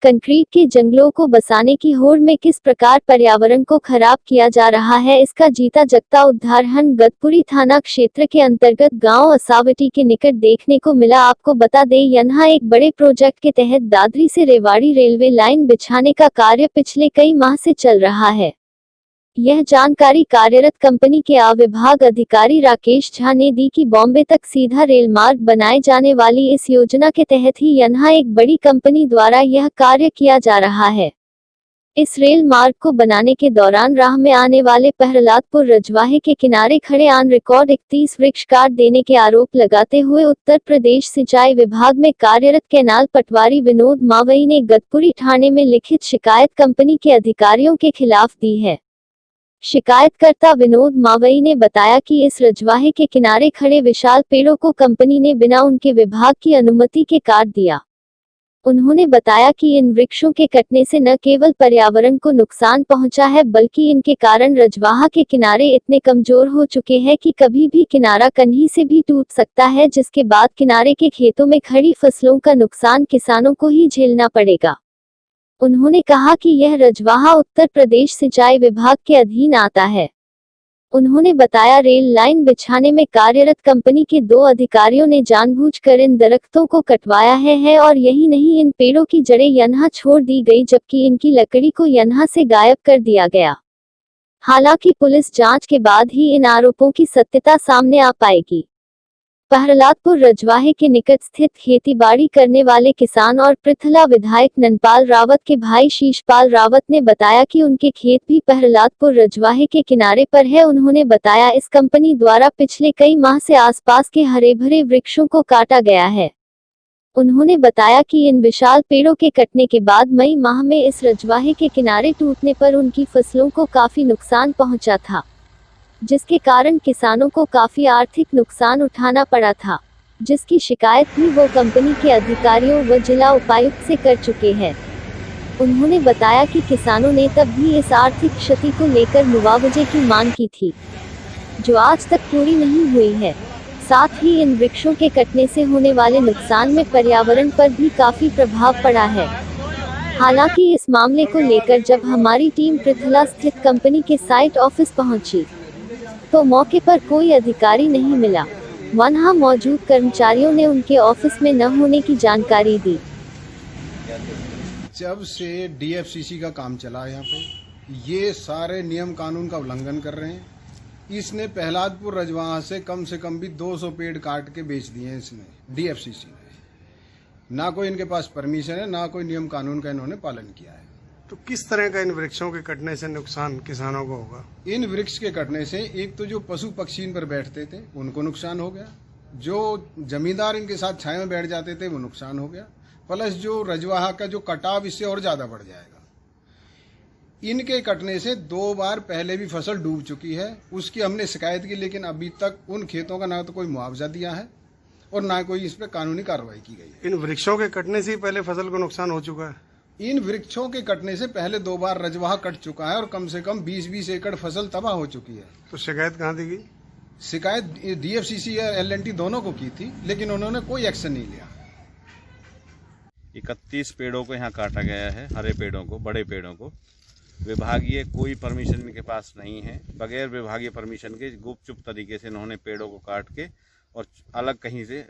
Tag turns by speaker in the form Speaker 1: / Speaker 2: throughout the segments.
Speaker 1: Concrete के जंगलों को बसाने की होड़ में किस प्रकार पर्यावरण को खराब किया जा रहा है, इसका जीता जगता उदाहरण गतपुरी थाना क्षेत्र के अंतर्गत गांव असावटी के निकट देखने को मिला। आपको बता दें, यहाँ एक बड़े प्रोजेक्ट के तहत दादरी से रेवाड़ी रेलवे लाइन बिछाने का कार्य पिछले कई माह से चल रहा है। यह जानकारी कार्यरत कंपनी के विभाग अधिकारी राकेश झा ने दी कि बॉम्बे तक सीधा रेल मार्ग बनाए जाने वाली इस योजना के तहत ही यहाँ एक बड़ी कंपनी द्वारा यह कार्य किया जा रहा है। इस रेल मार्ग को बनाने के दौरान राह में आने वाले प्रहलादपुर रजवाहे के किनारे खड़े ऑन रिकॉर्ड 31 वृक्ष काट देने के आरोप लगाते हुए उत्तर प्रदेश सिंचाई विभाग में कार्यरत कैनाल पटवारी विनोद मावई ने गतपुरी थाने में लिखित शिकायत कंपनी के अधिकारियों के खिलाफ दी है। शिकायतकर्ता विनोद मावई ने बताया कि इस रजवाहे के किनारे खड़े विशाल पेड़ों को कंपनी ने बिना उनके विभाग की अनुमति के काट दिया। उन्होंने बताया कि इन वृक्षों के कटने से न केवल पर्यावरण को नुकसान पहुंचा है, बल्कि इनके कारण रजवाहा के किनारे इतने कमजोर हो चुके हैं कि कभी भी किनारा कहीं से भी टूट सकता है, जिसके बाद किनारे के खेतों में खड़ी फसलों का नुकसान किसानों को ही झेलना पड़ेगा। उन्होंने कहा कि यह रजवाहा उत्तर प्रदेश सिंचाई विभाग के अधीन आता है। उन्होंने बताया, रेल लाइन बिछाने में कार्यरत कंपनी के 2 अधिकारियों ने जानबूझकर इन दरख्तों को कटवाया है और यही नहीं, इन पेड़ों की जड़ें यहाँ छोड़ दी गई, जबकि इनकी लकड़ी को यहाँ से गायब कर दिया गया। हालांकि पुलिस जांच के बाद ही इन आरोपों की सत्यता सामने आ पाएगी। प्रहलादपुर रजवाहे के निकट स्थित खेतीबाड़ी करने वाले किसान और पृथला विधायक नंदपाल रावत के भाई शीशपाल रावत ने बताया कि उनके खेत भी प्रहलादपुर रजवाहे के किनारे पर है। उन्होंने बताया, इस कंपनी द्वारा पिछले कई माह से आसपास के हरे भरे वृक्षों को काटा गया है। उन्होंने बताया कि इन विशाल पेड़ों के कटने के बाद मई माह में इस रजवाहे के किनारे टूटने पर उनकी फसलों को काफी नुकसान पहुंचा था, जिसके कारण किसानों को काफी आर्थिक नुकसान उठाना पड़ा था, जिसकी शिकायत भी वो कंपनी के अधिकारियों व जिला उपायुक्त से कर चुके हैं। उन्होंने बताया कि किसानों ने तब भी इस आर्थिक क्षति को लेकर मुआवजे की मांग की थी, जो आज तक पूरी नहीं हुई है। साथ ही इन वृक्षों के कटने से होने वाले नुकसान में पर्यावरण पर भी काफी प्रभाव पड़ा है। हालांकि इस मामले को लेकर जब हमारी टीम पृथला स्थित कंपनी के साइट ऑफिस पहुंची, तो मौके पर कोई अधिकारी नहीं मिला। वहां मौजूद कर्मचारियों ने उनके ऑफिस में न होने की जानकारी दी।
Speaker 2: जब से डीएफसीसी का काम चला यहाँ पे, ये सारे नियम कानून का उल्लंघन कर रहे हैं। इसने प्रहलादपुर रजवाहा से कम भी 200 पेड़ काट के बेच दिए हैं इसने, डीएफसीसी ने। ना कोई इनके पास परमिशन है, ना कोई नियम कानून का इन्होंने पालन किया है।
Speaker 3: तो किस तरह का इन वृक्षों के कटने से नुकसान किसानों को होगा?
Speaker 2: इन वृक्ष के कटने से एक तो जो पशु पक्षी इन पर बैठते थे उनको नुकसान हो गया, जो जमींदार इनके साथ छाया में बैठ जाते थे वो नुकसान हो गया, प्लस जो रजवाहा का जो कटाव इससे और ज्यादा बढ़ जाएगा। इनके कटने से 2 बार पहले भी फसल डूब चुकी है, उसकी हमने शिकायत की, लेकिन अभी तक उन खेतों का ना तो कोई मुआवजा दिया है और ना कोई इस पर कानूनी कार्रवाई की गई है।
Speaker 3: इन वृक्षों के कटने से पहले फसल को नुकसान हो चुका है।
Speaker 2: इन वृक्षों के कटने से पहले 2 बार रजवाहा कट चुका है और कम से कम 20-20 एकड़ फसल तबाह हो चुकी है।
Speaker 3: तो शिकायत कहाँ दी गई?
Speaker 2: शिकायत डीएफसीसी या एलएनटी दोनों को की थी, लेकिन उन्होंने कोई एक्शन नहीं लिया।
Speaker 4: 31 पेड़ों को यहाँ काटा गया है, हरे पेड़ों को, बड़े पेड़ों को। विभागीय कोई परमिशन इनके पास नहीं है। बगैर विभागीय परमिशन के गुपचुप तरीके से इन्होंने पेड़ों को काट के और अलग कहीं से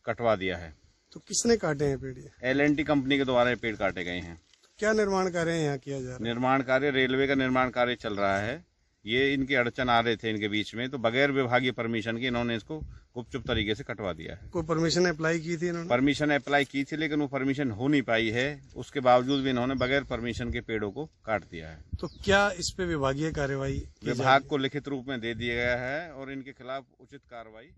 Speaker 4: कटवा दिया है।
Speaker 3: तो किसने काटे हैं पेड़?
Speaker 4: एलएनटी कंपनी के द्वारा ये पेड़ काटे गए हैं।
Speaker 3: क्या निर्माण कार्य यहाँ किया जा रहा है?
Speaker 4: निर्माण कार्य, रेलवे का निर्माण कार्य चल रहा है। ये इनके अड़चन आ रहे थे इनके बीच में, तो बगैर विभागीय परमिशन के इन्होंने इसको गुपचुप तरीके से कटवा दिया है।
Speaker 3: कोई परमिशन अप्लाई की थी इन्होंने?
Speaker 4: परमिशन अप्लाई की थी, लेकिन वो परमिशन हो नहीं पाई है। उसके बावजूद भी इन्होंने बगैर परमिशन के पेड़ों को काट दिया है।
Speaker 3: तो क्या इस पे विभागीय कार्यवाही
Speaker 4: विभाग को लिखित रूप में दे दिया गया है और इनके खिलाफ उचित कार्रवाई